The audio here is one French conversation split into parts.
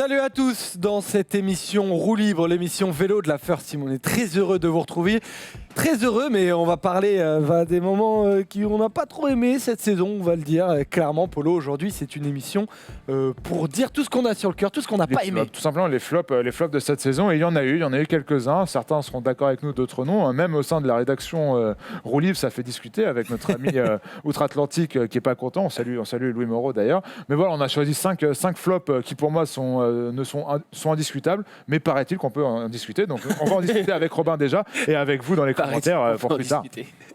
Salut à tous dans cette émission Roue Libre, l'émission vélo de la First Team. On est très heureux de vous retrouver. Très heureux, mais on va parler des moments qu'on n'a pas trop aimé cette saison, on va le dire. Clairement, Polo, aujourd'hui, c'est une émission pour dire tout ce qu'on a sur le cœur, tout ce qu'on n'a pas aimé. Tout simplement, les flops de cette saison. Et il y en a eu quelques-uns. Certains seront d'accord avec nous, d'autres non. Même au sein de la rédaction Roue Libre, ça fait discuter avec notre ami outre-Atlantique qui n'est pas content. On salue Louis Moreau d'ailleurs. Mais voilà, on a choisi 5 flops qui pour moi sont indiscutables. Mais paraît-il qu'on peut en discuter. Donc on va en discuter avec Robin déjà et avec vous dans les commentaires pour plus tard.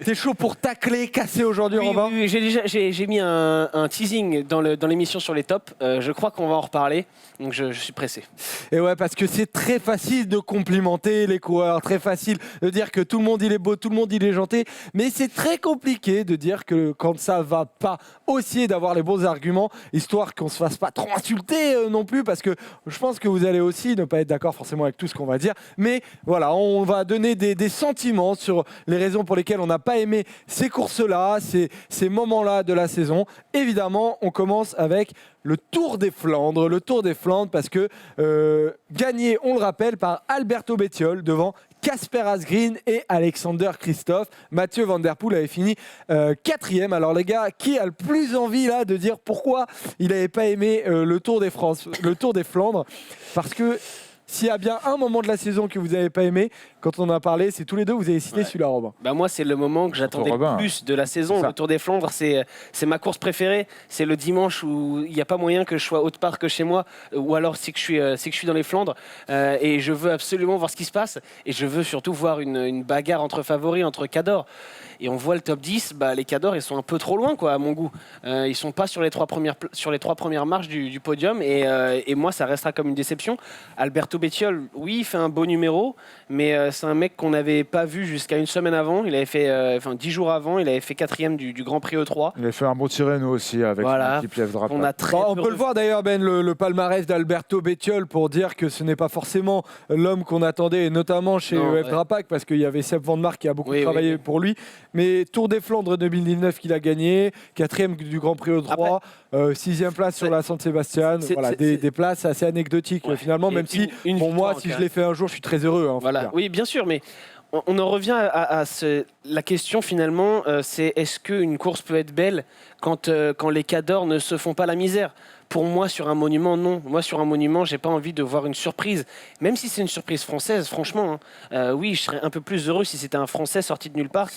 T'es chaud pour tacler, casser aujourd'hui, Robin? Oui, j'ai mis un teasing dans l'émission sur les tops. Je crois qu'on va en reparler, donc je suis pressé. Et ouais, parce que c'est très facile de complimenter les coureurs, très facile de dire que tout le monde il est beau, tout le monde il est gentil, mais c'est très compliqué de dire que quand ça va pas aussi, d'avoir les bons arguments, histoire qu'on se fasse pas trop insulter non plus, parce que je pense que vous allez aussi ne pas être d'accord forcément avec tout ce qu'on va dire, mais voilà, on va donner des sentiments sur les raisons pour lesquelles on n'a pas aimé ces courses-là, ces moments-là de la saison. Évidemment, on commence avec le Tour des Flandres. Le Tour des Flandres parce que gagné, on le rappelle, par Alberto Bettiol devant Kasper Asgreen et Alexander Kristoff. Mathieu Van Der Poel avait fini 4e. Alors les gars, qui a le plus envie là de dire pourquoi il n'avait pas aimé le Tour des Flandres? Parce que s'il y a bien un moment de la saison que vous n'avez pas aimé, quand on en a parlé, c'est tous les deux, vous avez cité celui-là, Robin. Bah moi, c'est le moment que j'attendais le plus de la saison. Le Tour des Flandres, c'est ma course préférée. C'est le dimanche où il n'y a pas moyen que je sois autre part que chez moi, ou alors c'est que je suis dans les Flandres. Et je veux absolument voir ce qui se passe. Et je veux surtout voir une bagarre entre favoris, entre Cador. Et on voit le top 10, les Cador, ils sont un peu trop loin, quoi, à mon goût. Ils sont pas sur les trois premières marches du podium. Et moi, ça restera comme une déception. Alberto Bettiol, oui, il fait un beau numéro, mais c'est un mec qu'on n'avait pas vu jusqu'à une semaine avant. Il avait fait, 10 jours avant, il avait fait 4e du Grand Prix E3. Il avait fait un beau Tirreno aussi avec l'équipe Lièvre Drapac. On peut le voir d'ailleurs, Ben, le palmarès d'Alberto Bettiol pour dire que ce n'est pas forcément l'homme qu'on attendait, et notamment chez Lièvre Drapac, parce qu'il y avait Sepp Van Mark qui a beaucoup travaillé pour lui. Mais Tour des Flandres 2019 qu'il a gagné, 4e du Grand Prix E3, 6e place sur la San Sébastien. Voilà, des places assez anecdotiques finalement, même si pour moi, si je l'ai fait un jour, je suis très heureux. Voilà. Oui, bien sûr, mais on en revient à la question finalement, c'est est-ce qu'une course peut être belle quand les Cadors ne se font pas la misère? Pour moi, sur un monument, non. Moi, sur un monument, j'ai pas envie de voir une surprise. Même si c'est une surprise française, franchement, oui, je serais un peu plus heureux si c'était un Français sorti de nulle part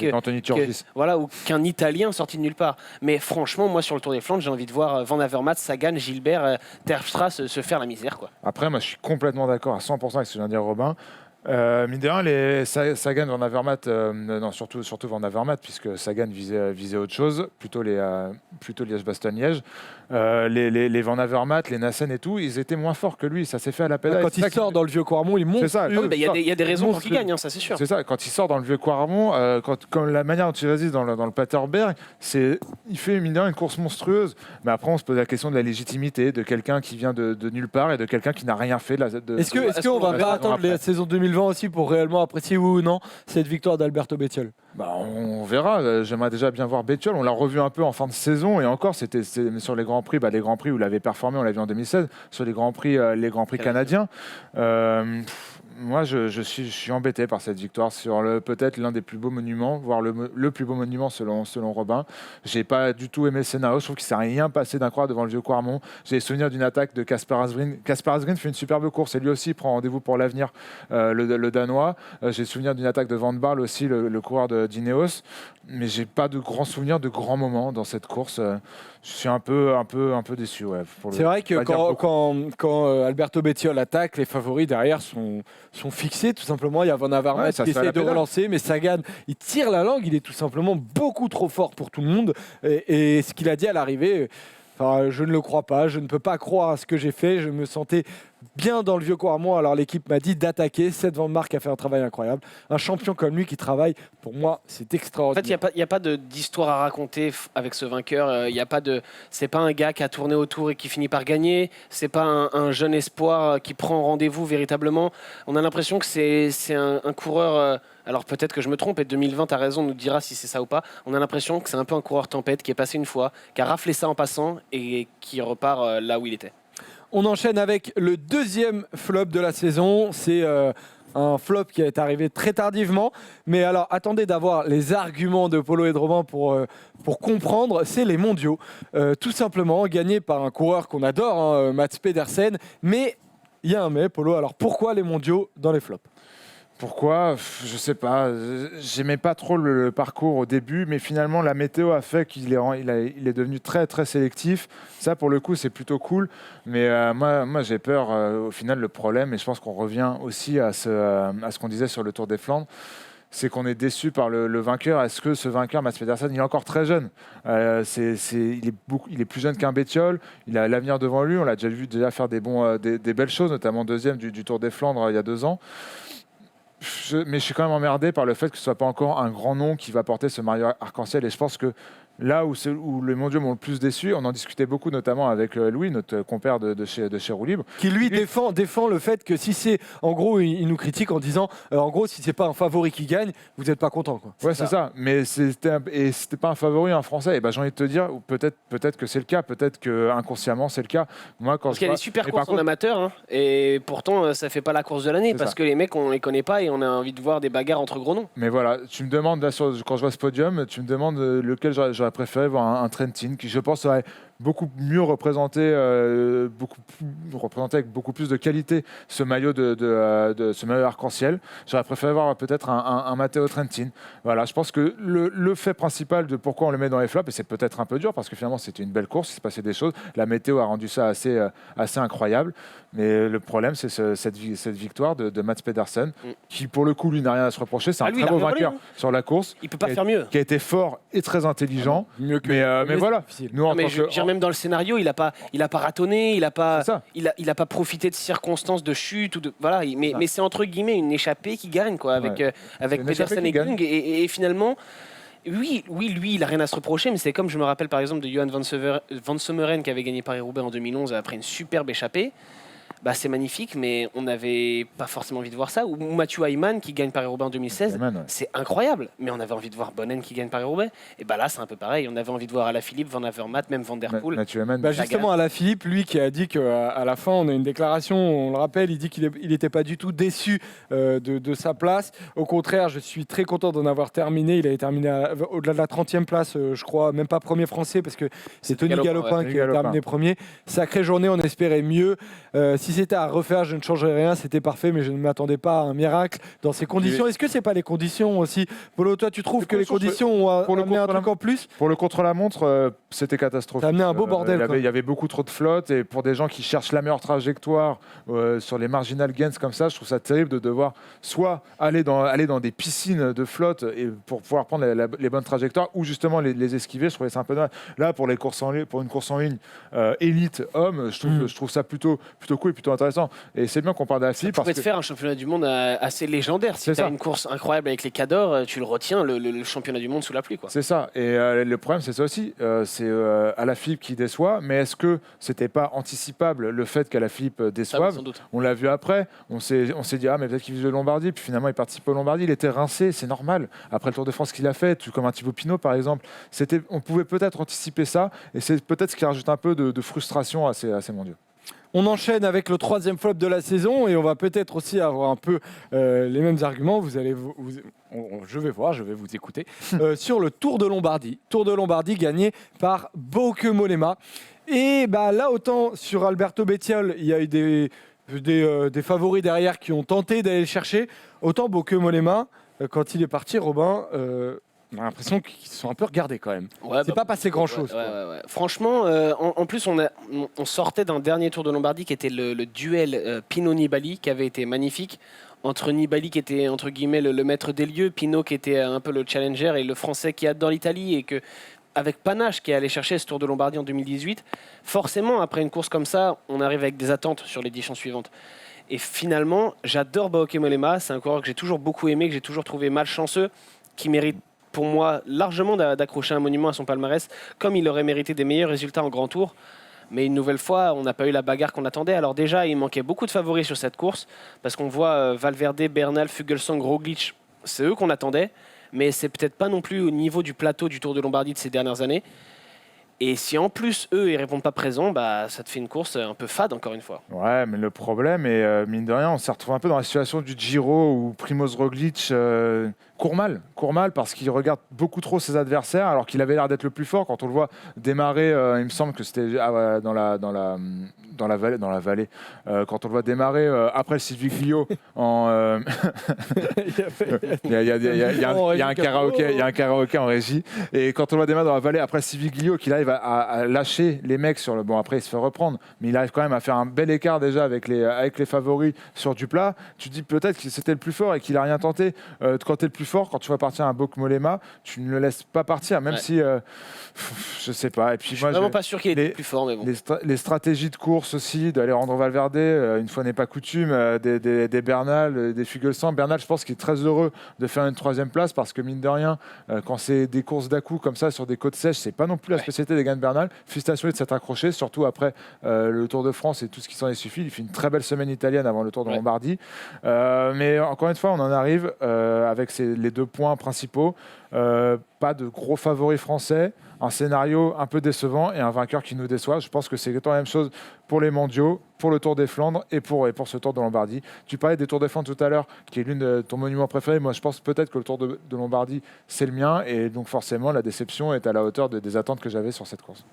ou qu'un Italien sorti de nulle part. Mais franchement, moi, sur le Tour des Flandres, j'ai envie de voir Van Avermaet, Sagan, Gilbert, Terpstra se faire la misère, quoi. Après, moi, je suis complètement d'accord à 100% avec ce que vient de dire Robin. Mine de rien, Sagan, Van Avermaet, surtout Van Avermaet, puisque Sagan visait autre chose, plutôt Liège-Bastogne-Liège. Les Van Avermaet, les Nassen et tout, ils étaient moins forts que lui. Ça s'est fait à la pédale. Quand il sort dans le vieux Quarmont, il monte. C'est ça. Il y a des raisons pour qu'il gagne, ça c'est sûr. C'est ça. Quand il sort dans le vieux Quarmont, comme la manière dont il résiste dans le Paterberg, il fait mine de rien une course monstrueuse. Mais après, on se pose la question de la légitimité de quelqu'un qui vient de nulle part et de quelqu'un qui n'a rien fait. Est-ce qu'on va pas attendre la saison 2020 aussi pour réellement apprécier oui ou non cette victoire d'Alberto Bettiol? On verra. J'aimerais déjà bien voir Bettiol. On l'a revu un peu en fin de saison et encore, c'était sur les Grands Prix, les Grands Prix où il avait performé, on l'a vu en 2016, sur les Grands Prix canadiens. Moi, je suis embêté par cette victoire sur peut-être l'un des plus beaux monuments, voire le plus beau monument selon Robin. J'ai pas du tout aimé le scénario. Je trouve qu'il ne s'est rien passé d'incroyable devant le vieux Quarmont. J'ai souvenir d'une attaque de Kasper Asgreen. Kasper Asgreen fait une superbe course et lui aussi prend rendez-vous pour l'avenir, le Danois. J'ai souvenir d'une attaque de Van Barle aussi, le coureur d'Ineos. Mais j'ai pas de grands souvenirs de grands moments dans cette course. Je suis un peu déçu. Ouais, c'est vrai que quand Alberto Bettiol attaque, les favoris derrière sont fixés tout simplement. Il y a Van Avermaet qui essaie de relancer, mais Sagan, il tire la langue, il est tout simplement beaucoup trop fort pour tout le monde. Et ce qu'il a dit à l'arrivée, je ne le crois pas, je ne peux pas croire à ce que j'ai fait. Je me sentais bien dans le vieux Quarmont, alors l'équipe m'a dit d'attaquer. Seth Van Mark a fait un travail incroyable. Un champion comme lui qui travaille, pour moi, c'est extraordinaire. En fait, il n'y a pas d'histoire à raconter avec ce vainqueur. C'est pas un gars qui a tourné autour et qui finit par gagner. C'est pas un jeune espoir qui prend rendez-vous véritablement. On a l'impression que c'est un coureur... alors peut-être que je me trompe, et 2020, tu as raison, nous dira si c'est ça ou pas. On a l'impression que c'est un peu un coureur tempête qui est passé une fois, qui a raflé ça en passant et qui repart là où il était. On enchaîne avec le deuxième flop de la saison. C'est un flop qui est arrivé très tardivement. Mais alors, attendez d'avoir les arguments de Polo et de Robin pour comprendre. C'est les mondiaux. Tout simplement gagnés par un coureur qu'on adore, hein, Mats Pedersen. Mais il y a un mais, Polo. Alors, pourquoi les mondiaux dans les flops ? Pourquoi ? Je sais pas. J'aimais pas trop le parcours au début, mais finalement la météo a fait qu'il il est devenu très très sélectif. Ça, pour le coup, c'est plutôt cool. Mais moi, j'ai peur. Au final, le problème, et je pense qu'on revient aussi à ce qu'on disait sur le Tour des Flandres, c'est qu'on est déçu par le vainqueur. Est-ce que ce vainqueur, Mats Pedersen, il est encore très jeune. Il est plus jeune qu'un Bettiol. Il a l'avenir devant lui. On l'a déjà vu faire des belles choses, notamment deuxième du Tour des Flandres il y a 2 ans. Mais je suis quand même emmerdé par le fait que ce ne soit pas encore un grand nom qui va porter ce maillot arc-en-ciel. Et je pense que là où les mondiaux m'ont le plus déçu, on en discutait beaucoup, notamment avec Louis, notre compère de chez Roue Libre. Qui lui défend le fait que si c'est, en gros, il nous critique en disant, en gros, si c'est pas un favori qui gagne, vous n'êtes pas content, quoi. Ouais, c'est ça. Mais c'était pas un favori, un Français. Et ben j'ai envie de te dire, peut-être que c'est le cas, peut-être que inconsciemment c'est le cas. Moi, parce qu'il y a des super courses en amateur, hein, et pourtant ça fait pas la course de l'année parce que les mecs on les connaît pas et on a envie de voir des bagarres entre gros noms. Mais voilà, tu me demandes là, quand je vois ce podium, tu me demandes lequel j'aurais préféré voir un Trentin qui, je pense, aurait beaucoup mieux représenté avec beaucoup plus de qualité ce maillot ce maillot arc-en-ciel. J'aurais préféré voir peut-être un Matteo Trentin. Voilà, je pense que le fait principal de pourquoi on le met dans les flops, et c'est peut-être un peu dur parce que finalement c'était une belle course, il s'est passé des choses. La météo a rendu ça assez incroyable. Mais le problème, c'est cette victoire de Mats Pedersen, qui pour le coup, lui, n'a rien à se reprocher. C'est un très beau vainqueur sur la course. Il peut pas faire mieux. Qui a été fort et très intelligent. Mais voilà. Nous, même dans le scénario, il a pas ratonné, il a pas profité de circonstances de chute voilà. Mais c'est entre guillemets une échappée qui gagne, quoi, avec Pedersen et Kung. Et finalement. Oui, lui, il a rien à se reprocher, mais c'est comme je me rappelle par exemple de Johan van Sommeren qui avait gagné Paris-Roubaix en 2011 après une superbe échappée. Bah, c'est magnifique, mais on n'avait pas forcément envie de voir ça. Ou Mathieu Ayman qui gagne Paris-Roubaix en 2016, c'est incroyable. Mais on avait envie de voir Bonnen qui gagne Paris-Roubaix. Et bah là, c'est un peu pareil. On avait envie de voir Alaphilippe, Van Avermaet, même Van Der Poel. Mathieu Ayman. Bah justement, Alaphilippe, lui qui a dit qu'à la fin, on a une déclaration, on le rappelle, il dit qu'il n'était pas du tout déçu de sa place. Au contraire, je suis très content d'en avoir terminé. Il avait terminé au-delà de la 30e place, je crois, même pas premier français, parce que c'est Tony Galopin qui a terminé premier. Sacrée journée, on espérait mieux. Si c'était à refaire, je ne changerais rien, c'était parfait, mais je ne m'attendais pas à un miracle dans ces conditions. Est-ce que c'est pas les conditions aussi, Polo? Toi, tu trouves que les conditions ont amené un truc en plus? Pour le contre-la-montre, c'était catastrophique. Ça a amené un beau bordel. Il y avait beaucoup trop de flotte, et pour des gens qui cherchent la meilleure trajectoire sur les marginal gains comme ça, je trouve ça terrible de devoir soit aller dans des piscines de flotte et pour pouvoir prendre les bonnes trajectoires, ou justement les esquiver. Je trouvais ça un peu dommage. Là, pour une course en ligne élite homme, je trouve ça plutôt cool et plutôt intéressant. Et c'est bien qu'on parle d'Alaphilippe. Ça pourrait te faire un championnat du monde assez légendaire. Si tu as une course incroyable avec les Cadors, tu le retiens, le championnat du monde sous la pluie, quoi. C'est ça. Et le problème, c'est ça aussi. C'est Alaphilippe qui déçoit. Mais est-ce que c'était pas anticipable le fait qu'Alaphilippe déçoive? On l'a vu après. On s'est dit, mais peut-être qu'il vise le Lombardie. Puis finalement, il participe au Lombardie. Il était rincé. C'est normal. Après le Tour de France qu'il a fait, comme un Thibaut Pinot, par exemple, on pouvait peut-être anticiper ça. Et c'est peut-être ce qui rajoute un peu de frustration à ces mondiaux. On enchaîne avec le 3e flop de la saison et on va peut-être aussi avoir un peu les mêmes arguments. Je vais vous écouter. Sur le Tour de Lombardie. Tour de Lombardie gagné par Bauke Mollema. Et là, autant sur Alberto Bettiol, il y a eu des favoris derrière qui ont tenté d'aller le chercher. Autant Bauke Mollema, quand il est parti, Robin... on a l'impression qu'ils sont un peu regardés quand même. C'est pas passé grand-chose. Ouais. Franchement, en plus, on sortait d'un dernier Tour de Lombardie qui était le duel Pinot-Nibali, qui avait été magnifique. Entre Nibali, qui était entre guillemets le maître des lieux, Pinot, qui était un peu le challenger, et le Français qui adore l'Italie, et que avec panache, qui est allé chercher ce Tour de Lombardie en 2018. Forcément, après une course comme ça, on arrive avec des attentes sur l'édition suivante. Et finalement, j'adore Bauke Mollema. C'est un coureur que j'ai toujours beaucoup aimé, que j'ai toujours trouvé malchanceux, qui mérite pour moi largement d'accrocher un monument à son palmarès, comme il aurait mérité des meilleurs résultats en Grand Tour. Mais une nouvelle fois, on n'a pas eu la bagarre qu'on attendait. Alors déjà, il manquait beaucoup de favoris sur cette course, parce qu'on voit Valverde, Bernal, Fuglsang, Roglic, c'est eux qu'on attendait, mais c'est peut-être pas non plus au niveau du plateau du Tour de Lombardie de ces dernières années. Et si en plus, eux, ils répondent pas présents, bah, ça te fait une course un peu fade, encore une fois. Ouais, mais le problème, et mine de rien, on s'est retrouvé un peu dans la situation du Giro où Primoz Roglic court mal parce qu'il regarde beaucoup trop ses adversaires alors qu'il avait l'air d'être le plus fort. Quand on le voit démarrer, il me semble que c'était dans la vallée. Quand on le voit démarrer après le Civiglio, il y a un karaoké en régie. Et quand on le voit démarrer dans la vallée après le Civiglio, qu'il arrive à lâcher les mecs sur le. Bon, après, il se fait reprendre, mais il arrive quand même à faire un bel écart déjà avec les favoris sur du plat. Tu dis peut-être que c'était le plus fort et qu'il n'a rien tenté. Quand tu es le plus fort, quand tu vas partir un Bok Mollema, tu ne le laisses pas partir, même si. Je sais pas. Et puis, je suis vraiment pas sûr qu'il était le plus fort, mais bon. Les stratégies de course aussi, d'aller rendre Valverde, une fois n'est pas coutume, des Bernal, des Fuglsang. Bernal, je pense qu'il est très heureux de faire une 3e place parce que, mine de rien, quand c'est des courses d'à-coup comme ça sur des côtes sèches, c'est pas non plus la spécialité des gars de Bernal. Félicitations de s'être accroché, surtout après le Tour de France et tout ce qui s'en est suffi. Il fait une très belle semaine italienne avant le Tour de Lombardie. Mais encore une fois, on en arrive avec les 2 points principaux. Pas de gros favoris français, un scénario un peu décevant et un vainqueur qui nous déçoit. Je pense que c'est la même chose pour les mondiaux, pour le Tour des Flandres et pour ce Tour de Lombardie. Tu parlais des Tours des Flandres tout à l'heure, qui est l'une de ton monument préféré. Moi, je pense peut-être que le Tour de Lombardie, c'est le mien. Et donc, forcément, la déception est à la hauteur des attentes que j'avais sur cette course.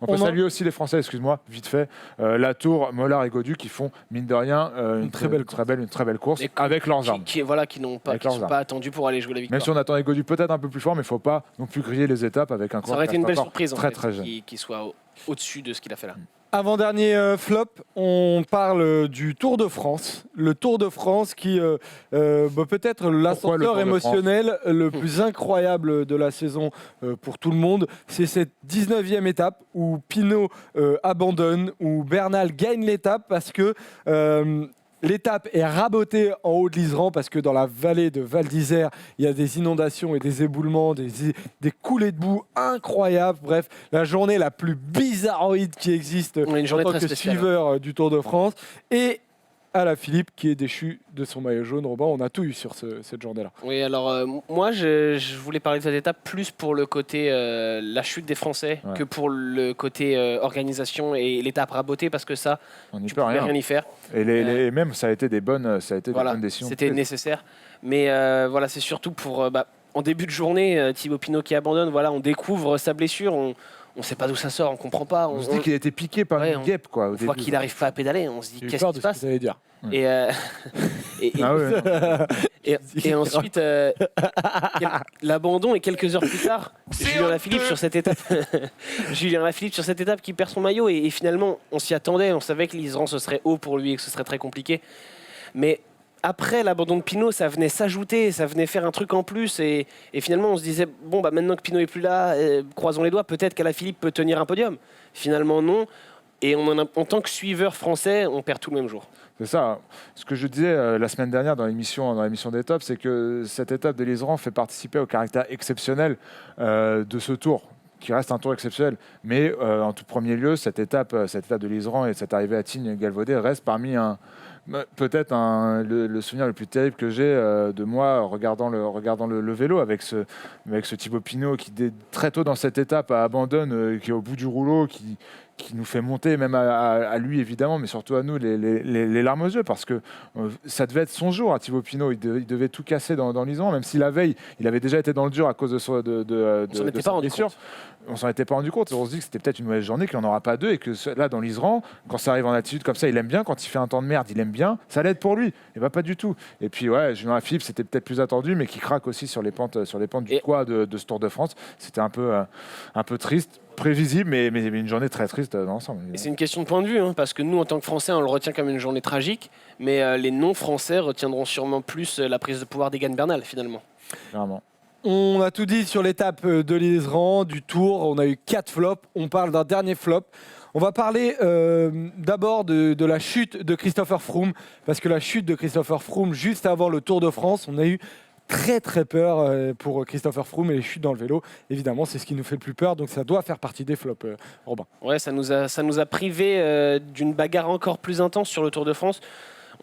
On peut saluer aussi les Français, excuse-moi, vite fait. Latour, Mollard et Gaudu qui font, mine de rien, une très belle course avec leurs armes. Qui ne sont pas attendus pour aller jouer la victoire. Même si on attendait Gaudu peut-être un peu plus fort, mais il ne faut pas non plus griller les étapes avec un coureur. Ça aurait été une belle surprise très jeune. Qui soit au-dessus de ce qu'il a fait là. Avant-dernier flop, on parle du Tour de France. Le Tour de France qui peut-être l'ascenseur émotionnel le plus incroyable de la saison pour tout le monde. C'est cette 19e étape où Pinot abandonne, où Bernal gagne l'étape parce que l'étape est rabotée en haut de l'Iseran parce que dans la vallée de Val d'Isère, il y a des inondations et des éboulements, des coulées de boue incroyables. Bref, la journée la plus bizarroïde qui existe en tant que suiveur du Tour de France. Et Alaphilippe qui est déchu de son maillot jaune. Robin, on a tout eu sur cette journée-là. Oui, alors moi je voulais parler de cette étape plus pour le côté la chute des Français que pour le côté organisation et l'étape rabotée parce que ça, tu peux rien y faire. Et même ça a été des bonnes décisions. C'était nécessaire. Mais voilà, c'est surtout pour en début de journée, Thibaut Pinot qui abandonne. Voilà, on découvre sa blessure. On ne sait pas d'où ça sort, on ne comprend pas. On se dit qu'il a été piqué par une guêpe. On voit qu'il n'arrive pas à pédaler. On se dit qu'est-ce qui se passe. Dire. Et ensuite, l'abandon et quelques heures plus tard, Julien Alaphilippe sur cette étape. Julien Alaphilippe sur cette étape qui perd son maillot et finalement on s'y attendait. On savait que l'Iseran ce serait haut pour lui et que ce serait très compliqué. Mais après l'abandon de Pinot, ça venait s'ajouter, ça venait faire un truc en plus et finalement on se disait bon maintenant que Pinot est plus là, croisons les doigts, peut-être qu'Alaphilippe peut tenir un podium. Finalement non. Et en tant que suiveur français, on perd tout le même jour. C'est ça. Ce que je disais la semaine dernière dans l'émission des tops, c'est que cette étape de l'Iseran fait participer au caractère exceptionnel de ce tour, qui reste un tour exceptionnel. Mais en tout premier lieu, cette étape de l'Iseran et cette arrivée à Tignes-Galvaudé reste parmi peut-être le souvenir le plus terrible que j'ai de moi regardant le vélo avec ce Thibaut Pinot qui très tôt dans cette étape abandonne, qui est au bout du rouleau, qui nous fait monter, même à lui évidemment, mais surtout à nous, les larmes aux yeux, parce que ça devait être son jour à Thibaut Pinot. Il devait tout casser dans l'Iseran, même si la veille, il avait déjà été dans le dur à cause de sa blessure. On s'en était pas rendu compte. On se dit que c'était peut-être une mauvaise journée, qu'il n'y en aura pas deux, et que là, dans l'Iseran, quand ça arrive en altitude comme ça, il aime bien. Quand il fait un temps de merde, il aime bien. Ça l'aide pour lui. Et pas du tout. Et puis, Julien Alaphilippe, c'était peut-être plus attendu, mais qui craque aussi sur les pentes du poids de ce Tour de France. C'était un peu triste. Prévisible, mais une journée très triste dans l'ensemble. Et c'est une question de point de vue, parce que nous, en tant que Français, on le retient comme une journée tragique, mais les non-Français retiendront sûrement plus la prise de pouvoir d'Egan Bernal, finalement. Vraiment. On a tout dit sur l'étape de l'Iseran, du Tour. On a eu 4 flops. On parle d'un dernier flop. On va parler d'abord de la chute de Christopher Froome, parce que la chute de Christopher Froome, juste avant le Tour de France, on a eu très très peur pour Christopher Froome et les chutes dans le vélo. Évidemment, c'est ce qui nous fait le plus peur, donc ça doit faire partie des flops, Robin. Ouais, ça nous a privé d'une bagarre encore plus intense sur le Tour de France.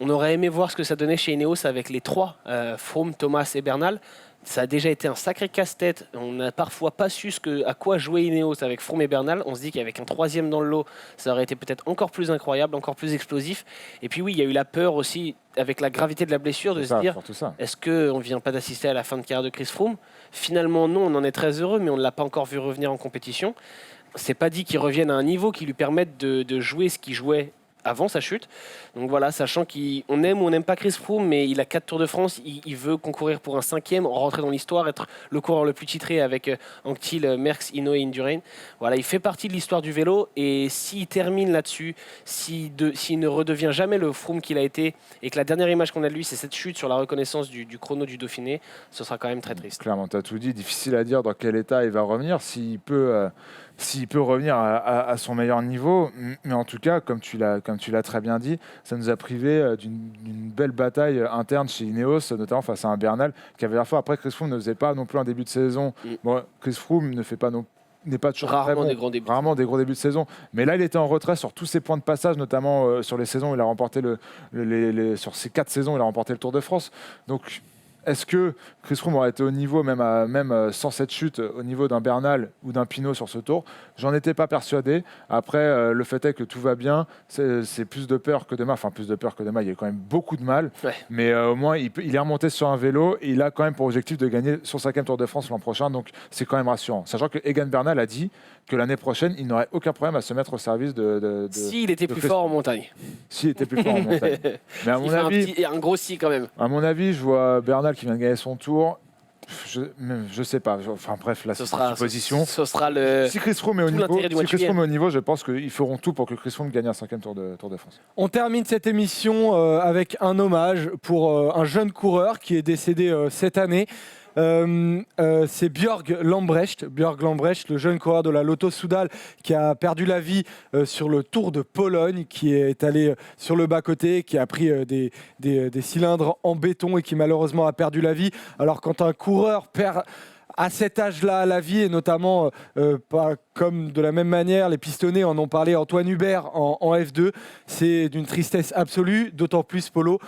On aurait aimé voir ce que ça donnait chez Ineos avec les 3, Froome, Thomas et Bernal. Ça a déjà été un sacré casse-tête. On n'a parfois pas su à quoi jouer Ineos avec Froome et Bernal. On se dit qu'avec un 3e dans le lot, ça aurait été peut-être encore plus incroyable, encore plus explosif. Et puis oui, il y a eu la peur aussi, avec la gravité de la blessure, de se dire est-ce qu'on ne vient pas d'assister à la fin de carrière de Chris Froome ? Finalement, non, on en est très heureux, mais on ne l'a pas encore vu revenir en compétition. C'est pas dit qu'il revienne à un niveau qui lui permette de jouer ce qu'il jouait avant sa chute. Donc voilà, sachant qu'on aime ou on n'aime pas Chris Froome, mais il a 4 Tours de France, il veut concourir pour un 5e, rentrer dans l'histoire, être le coureur le plus titré avec Anquetil, Merckx, Hinault et Indurain. Voilà, il fait partie de l'histoire du vélo, et s'il termine là-dessus, s'il ne redevient jamais le Froome qu'il a été, et que la dernière image qu'on a de lui, c'est cette chute sur la reconnaissance du chrono du Dauphiné, ce sera quand même très triste. Clairement, tu as tout dit, difficile à dire dans quel état il va revenir, s'il peut revenir à son meilleur niveau, mais en tout cas, comme tu l'as très bien dit, ça nous a privé d'une belle bataille interne chez Ineos, notamment face à un Bernal qui avait la fois. Après, Chris Froome ne faisait pas non plus un début de saison. Bon, Chris Froome n'est pas toujours rarement très bon, rarement des gros débuts de saison, mais là il était en retrait sur tous ses points de passage, notamment sur les saisons où il a remporté sur ces 4 saisons il a remporté le Tour de France. Donc est-ce que Chris Froome aurait été au niveau, même sans cette chute, au niveau d'un Bernal ou d'un Pinot sur ce tour? J'en étais pas persuadé. Après, le fait est que tout va bien. C'est plus de peur que de mal. Enfin, plus de peur que de mal. Il y a quand même beaucoup de mal. Ouais. Mais au moins, il est remonté sur un vélo et il a quand même pour objectif de gagner son 5e Tour de France l'an prochain. Donc, c'est quand même rassurant. Sachant que Egan Bernal a dit que l'année prochaine, il n'aurait aucun problème à se mettre au service de s'il était plus fort en montagne. S'il était plus fort en montagne. Mais à mon avis, un gros si quand même. À mon avis, je vois Bernal qui vient de gagner son tour. Je sais pas. Enfin bref, là, c'est une position. Ce sera le. Si Chris Froome est au niveau, je pense qu'ils feront tout pour que Chris Froome gagne un 5e Tour de France. On termine cette émission avec un hommage pour un jeune coureur qui est décédé cette année. C'est Björg Lambrecht, le jeune coureur de la Lotto Soudal qui a perdu la vie sur le Tour de Pologne, qui est allé sur le bas-côté, qui a pris des cylindres en béton et qui malheureusement a perdu la vie. Alors quand un coureur perd à cet âge-là la vie, et notamment pas comme de la même manière les pistonnés en ont parlé, Antoine Hubert en F2, c'est d'une tristesse absolue, d'autant plus Polo,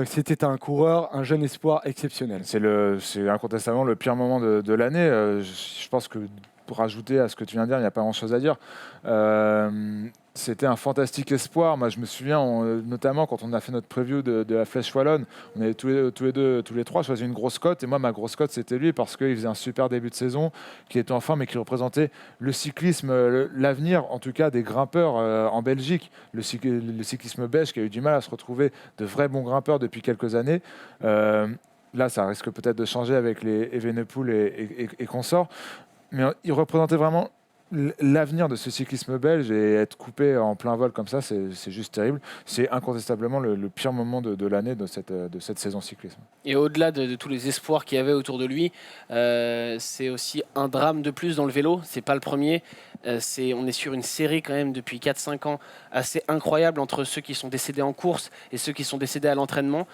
c'était un coureur, un jeune espoir exceptionnel. C'est incontestablement le pire moment de l'année. Je pense que pour rajouter à ce que tu viens de dire, il n'y a pas grand-chose à dire. C'était un fantastique espoir. Moi, je me souviens, notamment quand on a fait notre preview de la Flèche Wallonne, on avait tous les trois choisi une grosse cote. Et moi, ma grosse cote, c'était lui parce qu'il faisait un super début de saison, qui était en forme et qui représentait le cyclisme, l'avenir, en tout cas, des grimpeurs en Belgique. Le cyclisme belge qui a eu du mal à se retrouver de vrais bons grimpeurs depuis quelques années. Là, ça risque peut-être de changer avec les Evenepoel et consorts. Mais il représentait vraiment l'avenir de ce cyclisme belge, et être coupé en plein vol comme ça, c'est juste terrible. C'est incontestablement le pire moment de l'année de cette saison cyclisme. Et au-delà de tous les espoirs qu'il y avait autour de lui, c'est aussi un drame de plus dans le vélo. C'est pas le premier. On est sur une série quand même depuis 4-5 ans assez incroyable entre ceux qui sont décédés en course et ceux qui sont décédés à l'entraînement.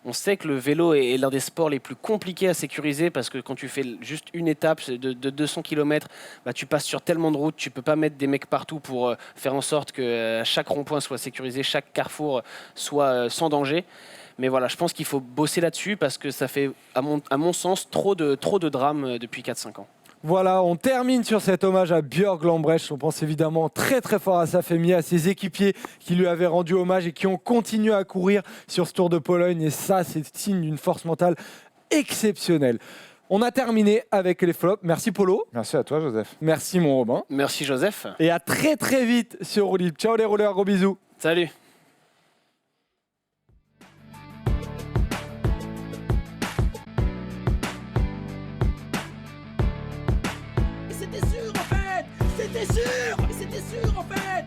On sait que le vélo est l'un des sports les plus compliqués à sécuriser, parce que quand tu fais juste une étape de 200 km, tu passes sur tellement de routes, tu ne peux pas mettre des mecs partout pour faire en sorte que chaque rond-point soit sécurisé, chaque carrefour soit sans danger. Mais voilà, je pense qu'il faut bosser là-dessus, parce que ça fait, à mon sens, trop de drames depuis 4-5 ans. Voilà, on termine sur cet hommage à Björg Lambrecht. On pense évidemment très très fort à sa famille, à ses équipiers qui lui avaient rendu hommage et qui ont continué à courir sur ce Tour de Pologne. Et ça, c'est signe d'une force mentale exceptionnelle. On a terminé avec les flops. Merci Polo. Merci à toi Joseph. Merci mon Robin. Merci Joseph. Et à très très vite sur Roue Libre. Ciao les rouleurs, gros bisous. Salut. C'était sûr en fait.